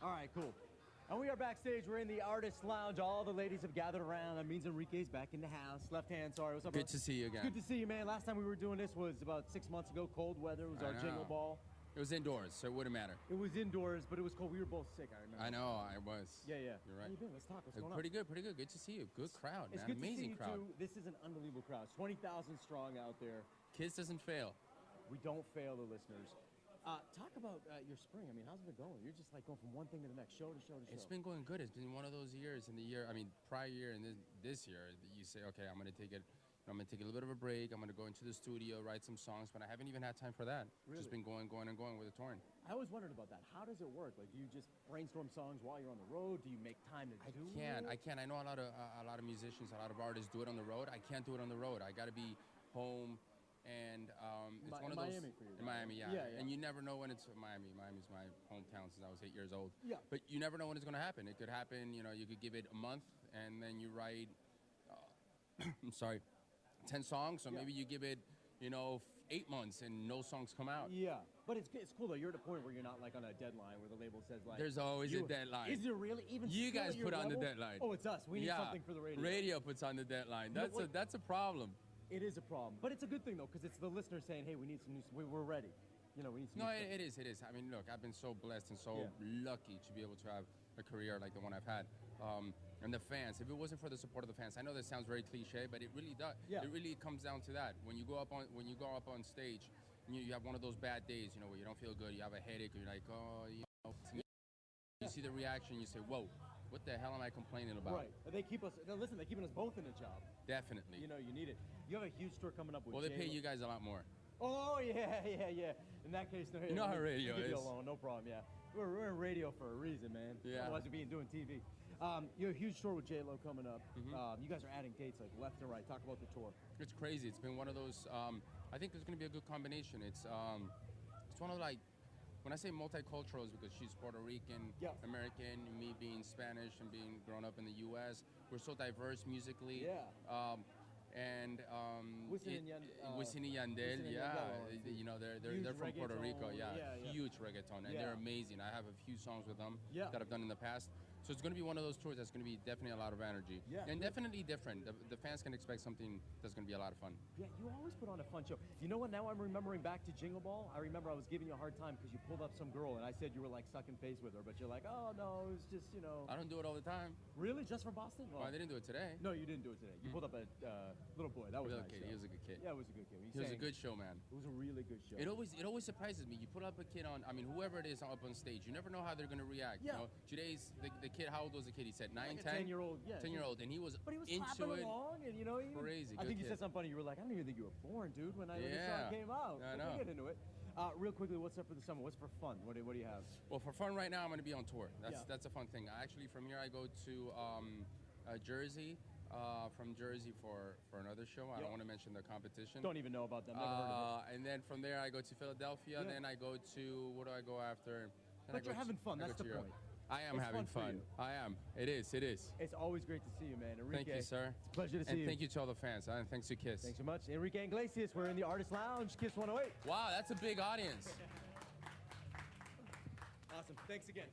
All right, cool. And we are backstage. We're in the Artist Lounge. All the ladies have gathered around. That means Enrique's back in the house. Left hand, sorry. What's up, Good to see you again. Good to see you, man. Last time we were doing this was about 6 months ago. Cold weather. It was our jingle ball. It was indoors, so it wouldn't matter. It was indoors, but it was cold. We were both sick, I remember. I know, I was. Yeah, yeah. You're right. How you been? Let's talk. What's going on? Pretty good, pretty good. Good to see you. Good crowd, It's man. good Amazing to see you crowd. too. This is an unbelievable crowd. 20,000 strong out there. Kids doesn't fail. We don't fail the listeners. Talk about your spring. I mean, how's it been going? You're just like going from one thing to the next, show to show to show. It's been going good. It's been one of those years in the year, I mean, prior year and this year, you say, okay, I'm going to take it. I'm going to take a little bit of a break. I'm going to go into the studio, write some songs, but I haven't even had time for that. Really? Just been going with the touring. I always wondered about that. How does it work? Like, do you just brainstorm songs while you're on the road? Do you make time to do it? I can't. I know a lot of musicians, a lot of artists do it on the road. I can't do it on the road. I got to be home, and it's one of those. Miami for you. In Miami, yeah. Yeah. And you never know when it's Miami. Miami's my hometown since I was 8 years old. Yeah. But you never know when it's going to happen. It could happen. You know, you could give it a month, and then you write. I'm sorry. 10 songs, so maybe you give it, 8 months and no songs come out. Yeah, but it's cool though. You're at a point where you're not like on a deadline where the label says like. There's always a deadline. Is there really? Even you still guys at your put on the level? deadline. Oh, it's us. We need something for the radio. Radio puts on the deadline. That's a problem. It is a problem, but it's a good thing though because it's the listener saying, "Hey, we need some new. We're ready." We need some. No, it is. I mean, look, I've been so blessed and so lucky to be able to have a career like the one I've had. And the fans, if it wasn't for the support of the fans, I know that sounds very cliche, but it really does. Yeah. It really comes down to that. When you go up on stage, and you have one of those bad days, where you don't feel good, you have a headache, or you're like, you see the reaction, you say, whoa, what the hell am I complaining about? Right. They're keeping us both in a job. Definitely. You need it. You have a huge tour coming up with. Well, they pay you guys a lot more. Oh yeah. In that case, no. You know how radio is. is. Alone, no problem. Yeah, we're in radio for a reason, man. Yeah. Otherwise, we'd be doing TV. You have a huge tour with J-Lo coming up. Mm-hmm. You guys are adding dates like left and right. Talk about the tour. It's crazy. It's been one of those. I think there's going to be a good combination. It's one of like. When I say multicultural, it's because she's Puerto Rican, American, me being Spanish and being grown up in the U.S. We're so diverse musically. Yeah. And Wisin and Yandel, they're from Puerto Rico, huge reggaeton, and they're amazing. I have a few songs with them that I've done in the past. So it's going to be one of those tours that's going to be definitely a lot of energy. Yeah. And definitely different. The fans can expect something that's going to be a lot of fun. Yeah, you always put on a fun show. You know what? Now I'm remembering back to Jingle Ball. I remember I was giving you a hard time because you pulled up some girl and I said you were like sucking face with her, but you're like, oh no, it's just, I don't do it all the time. Really? Just for Boston? Well, I didn't do it today. No, you didn't do it today. You pulled up a little boy. That was a nice kid. show. He was a good kid. Yeah, it was a good kid. He was a good show, man. It was a really good show. It always surprises me. You put up a kid on, I mean, whoever it is up on stage, you never know how they're going to react. Yeah. Today's the kid, how old was the kid? He said 9, like 10? 10-year-old, yeah. 10-year-old, and he was But he was into clapping it. along, and Crazy. I think you kid. said something funny. You were like, I don't even think you were born, dude, when the song came out. I know. We'll get into it. Real quickly, what's up for the summer? What's for fun? What do you have? Well, for fun right now, I'm going to be on tour. That's a fun thing. Actually, from here, I go to Jersey. From Jersey for another show. I don't want to mention the competition. Don't even know about them. Never heard of them. And then from there, I go to Philadelphia. Then I go to, what do I go after? But you're having fun. That's the point. I am having fun. I am. It is. It's always great to see you, man. Enrique. Thank you, sir. It's a pleasure to see you. And thank you to all the fans. And thanks to Kiss. Thanks so much. Enrique Iglesias, we're in the Artist Lounge, Kiss 108. Wow, that's a big audience. Awesome. Thanks again.